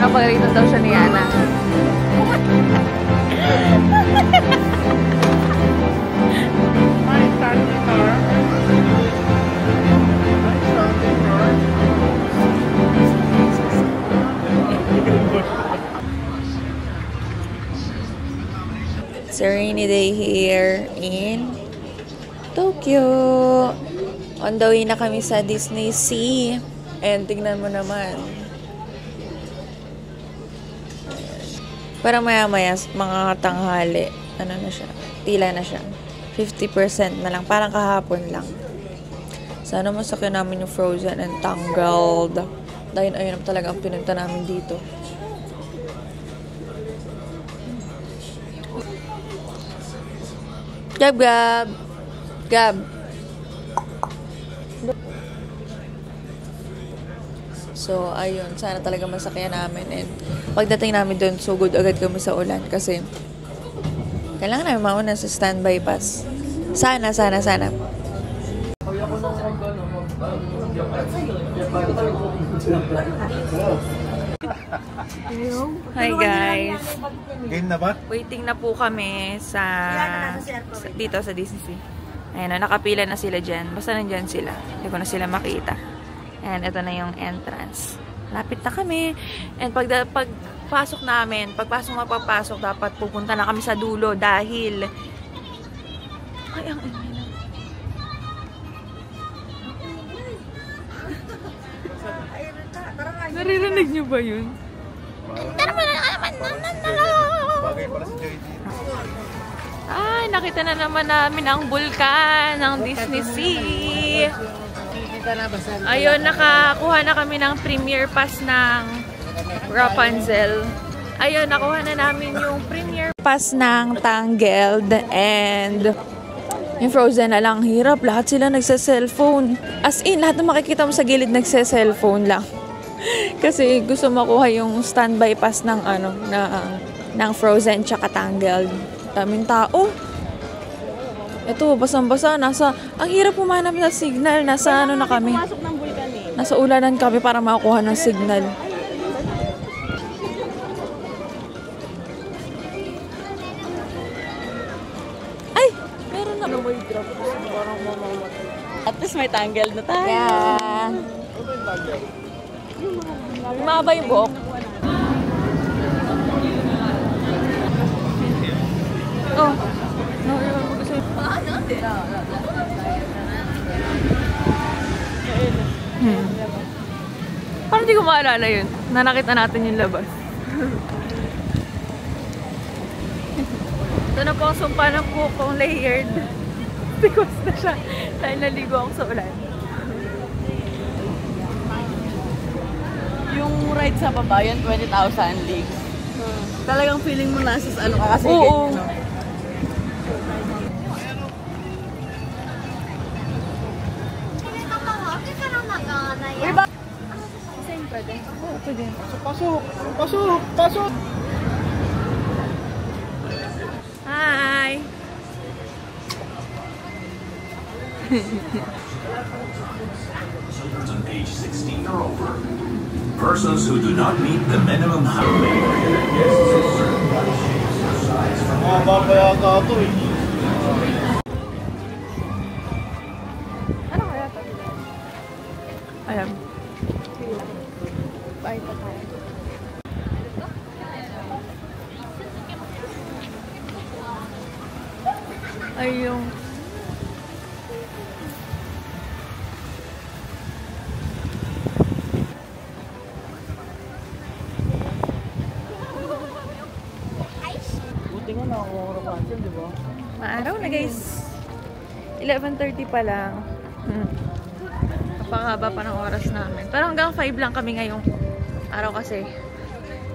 Paborito daw siya ni Ana. It's a rainy day here in Tokyo. On the way na kami sa Disney Sea. And tignan mo naman. Para maya-maya, mga tanghali, ano na siya, tila na siya. 50% na lang, parang kahapon lang. Sana masakyan namin yung Frozen and Tangled. Dahil ayun talaga ang pinunta namin dito. Gab, Gab! Gab! So, ayun. Sana talaga masakyan namin. And pagdating namin doon, sugod agad kami sa ulan. Kasi, kailangan namin mauna sa standby pass. Sana. Hi guys. Game na ba? Waiting na po kami dito sa Disney. Ayan, nakapila na sila dyan. Basta nandyan sila. Hindi ko na sila makita. And ito na yung entrance. Lapit na kami. And pagpasok namin, mapapasok, dapat pupunta na kami sa dulo dahil ay, ang ingay na. Naririnig niyo ba yun? Bagay para sa Joy dito. Ay, nakita na naman namin ang bulkan ng Disney Sea. Ayun, nakakuha na kami ng premiere pass ng Rapunzel. Ayun, nakuha na namin yung premiere pass ng Tangled and yung Frozen na lang. Hirap, lahat sila nagsa-cellphone. As in, lahat na makikita mo sa gilid nagsa-cellphone lang. Kasi gusto makuha yung standby pass ng ng Frozen tsaka Tangled. Daming tao. Ito, basang-basa. Ang hirap pumanap sa signal. Nasa ano na kami. Nasa ulanan kami para makakuha ng signal. Ay! Meron na. At least may Tangled na tayo. Yeah. Maba yung buhok. Oh. No, parang hindi ko maalala yun. Na nakita natin yung labas. Ito na po ang sumpa ng kukong layered. Because na siya. Dahil naligo ako sa ulan. Yung ride sa baba, yun 20,000 leagues. Talagang feeling mo nasa ano ka kasi. Oo. Pasok! Hi! On page 16 or over, persons who do not meet the minimum height Babaya ka ito eh. Ano kaya ito? Ayan. Bye pa tayo. Ay, yung Buti nga nakakuha ka Rapunzel, di ba? maaraw na guys. 11:30 pa lang. Napakahaba pa ng oras namin. Pero hanggang 5 lang kami ngayong araw kasi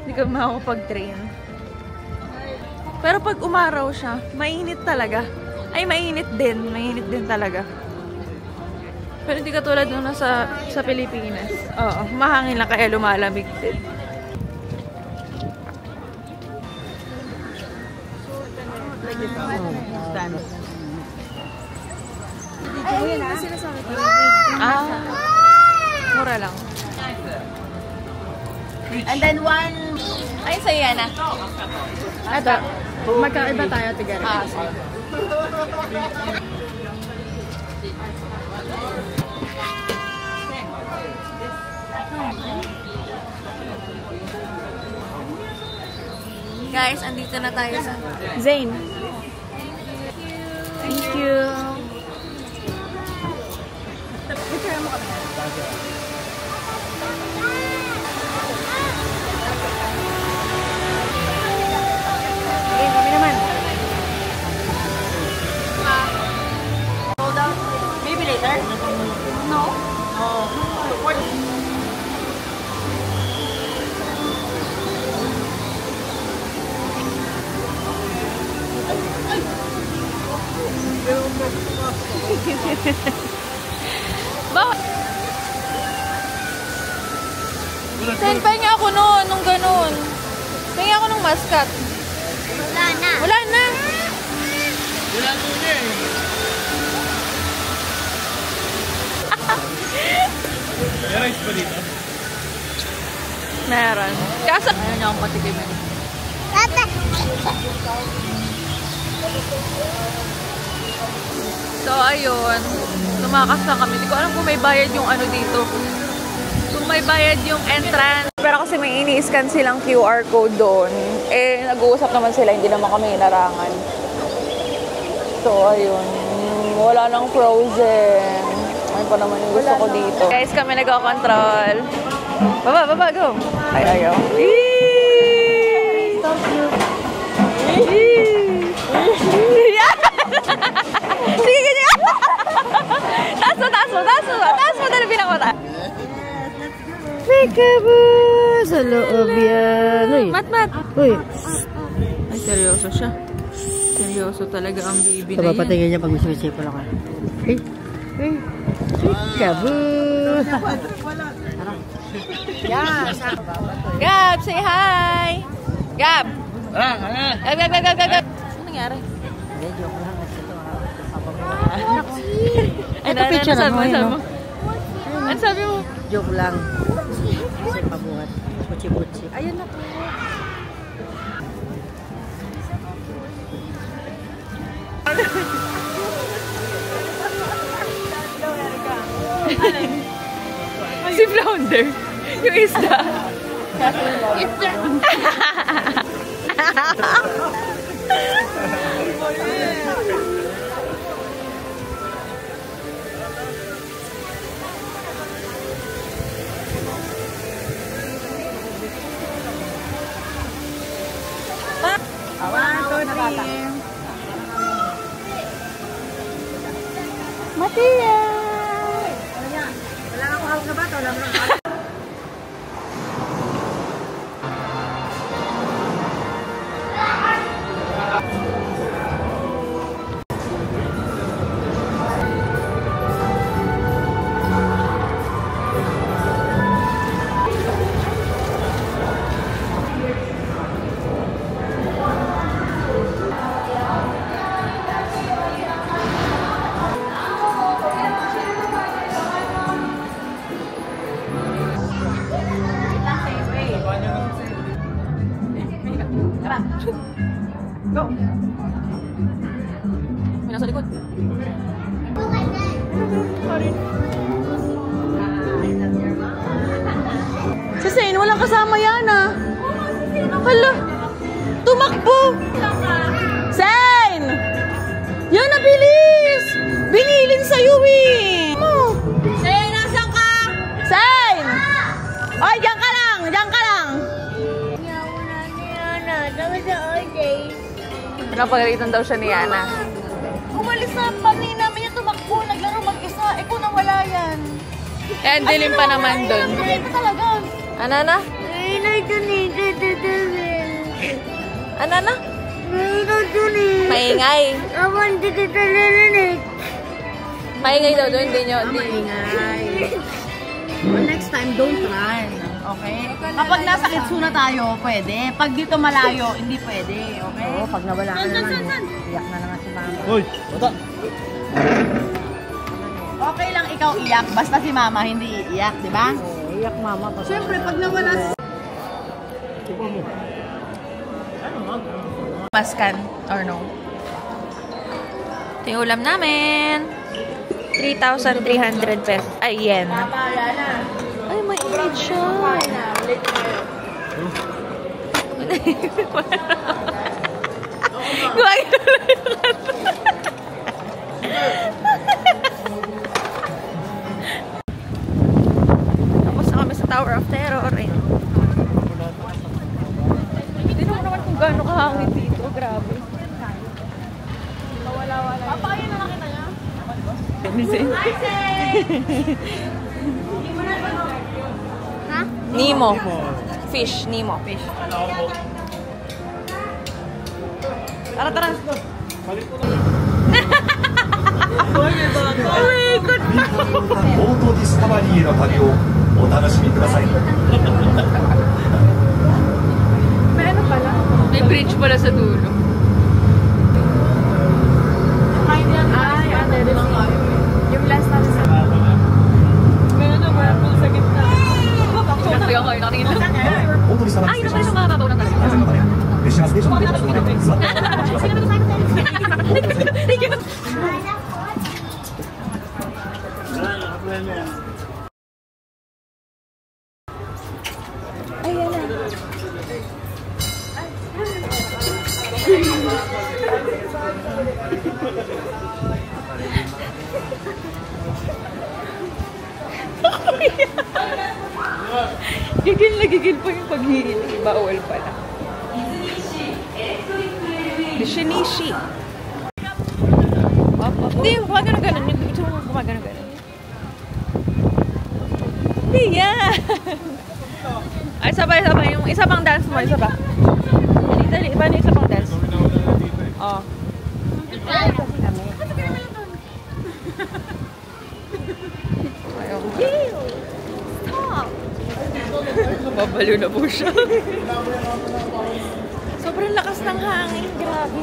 hindi kami makakapag-train. Pero pag umaraw siya, mainit talaga. Ay, mainit din. Mainit din talaga. Pero hindi katulad nung sa Pilipinas. Oo, mahangin lang kaya lumalamig din. Mura lang. And then one... Ay, sa'yo yan ah. Ito. Magkaiba tayo together. Guys, andito na tayo sa Zane. Thank you. Picture mo kami. Okay, kami naman. Hold on. Maybe later? No. Oh. Bakit? Send pa niya ako noon, nung ganun. Tingin ako ng mascot. Wala na. Wala na. Wala ko niya eh. May rice pa dito? Meron. Kaso, Ayaw niya akong patikimin. Tata. so ayun. Tumakas na kami. Hindi ko alam kung may bayad yung ano dito. Kung may bayad yung entrance. Pero kasi may ini-scan silang QR code doon. Eh, nag-uusap naman sila. Hindi naman kami inarangan. So, ayun. Wala nang frozen. Ay pa naman yung gusto ko dito. Guys, kami nag-control. Baba, baba, go. Ay, ayaw. Sige, ganyan. Taas mo, taas mo, taas mo. Taas mo, dali pinakota. Peekaboo! Sa loob yan. Uy. Mat. Uy. Ay, seryoso siya. Seryoso talaga ang baby Ito na yan. papatingin niya pag may sumisipol ako. Hey. Hey. Peekaboo! Gab, say hi! Gab! Gab! Ano nangyari? Hindi, joke lang. Kasi ito Ay, picture ano mo, sabi no? mo? Ano sabi mo? Joke lang. Kasi pabuhat. Butsi-butsi. Ayun na po. Si Flounder. Yung isda. Matia! Wala nga hawak na bato. Wala nga Go! May nasa likod. Si Zane, walang kasama yan ah. Hala, tumakbo. Zane! Yan na, bilis! Binilin sa'yo eh! Zane, nasan ka? Zane! Ay, diyan ka lang! Diyan ka lang! Napagalitan daw siya ni Yana. Umalis na kami namin yung yan. Eh, ang dilim pa naman dun. Dilim pa talaga. Ano na? Ano na? Maingay. Maingay daw doon, hindi nyo. Maingay. Next time, don't run. Okay? Kapag nasa Kitsuna tayo, pwede. Pag dito malayo, hindi pwede. Okay? Oo, pag nawala ka naman, iyak na naman si mama. Uy, bata. Okay lang ikaw iyak, basta si mama hindi iiyak, di ba? Oo, iyak mama. Siyempre, pag nawala si... Paskan or no? Ito yung ulam namin. 3,300 pesos. Ay, yen. Ay, mainit siya. Tapos na kami sa Tower of Terror. Hindi naman kung gaano kahangin dito. Grabe. Wala-wala. Papakayin na lang kita niya. Ha? Nemo. Fish. Nemo. Fish. Tara, tara. Balik ko na. Oh my God. オートディスカバリーへの旅をお楽しみください。 May ano pala? May bridge pala sa dulo. Ay, yung last natin sa... Meron na wala po sa gitna. Nakatingin ko, nakatingin lang. オートディスカバリー Ay, naman yung mababaw ng talaga. 安全のため列車がステーションに到着するまで座ってお待ちください。 Thank you. Ayan na. Gigil na gigil pa yung paghihilig. Bawal pala. Shinishi. Hindi, gumagano-ganon. Yung gusto mo gumagano-ganon. Hindi yan. Ay, sabay-sabay. Yung isa pang dance mo, isa pa. Dali, paano yung isa pang dance? Oo. Stop! Babalo na po siya. Sobrang lakas ng hangin. Grabe.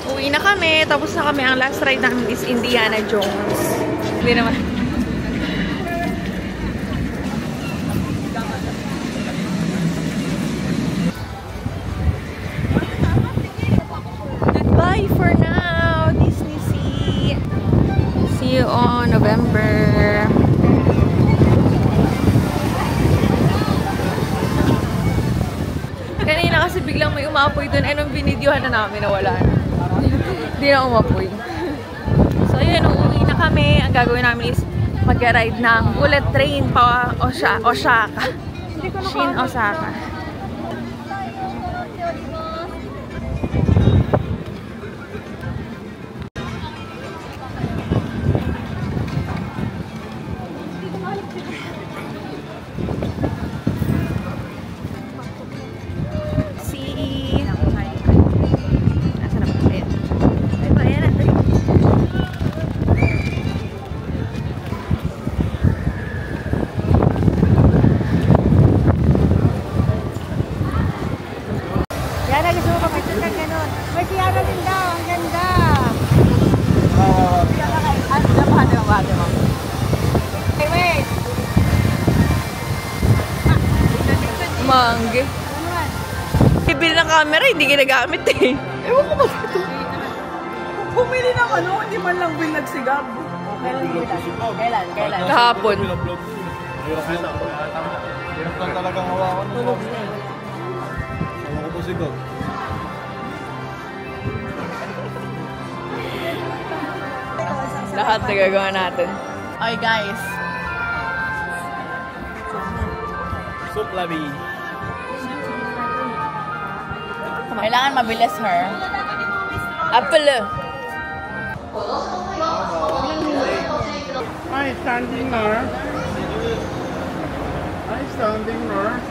Uwi na kami. Tapos na kami. Ang last ride namin is Indiana Jones. Hindi naman. Goodbye for now, Disney Sea. See you on November. Kanina kasi biglang may umapoy doon. Ay, nung binidyohan na namin, nawala na. Hindi na umapoy. So, yun, uuwi na kami. Ang gagawin namin is mag-ride ng bullet train pa Osaka. Shin Osaka. Mangge. Bibili ng camera, hindi ginagamit eh. Ewan ko ba ito? Bumili ng ano, hindi man lang binagsigab. Kailan? Kahapon. Hirap lang talagang hawakan mo. Ewan ko po sigod. Lahat na gagawa natin. Okay guys. Soup labi. Kailangan mabilis her. Apple. standing nurse. Hi, standing nurse.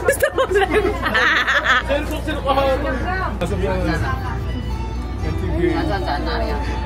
Gusto mo lang. Sino ka? Nasa biyan. Saan?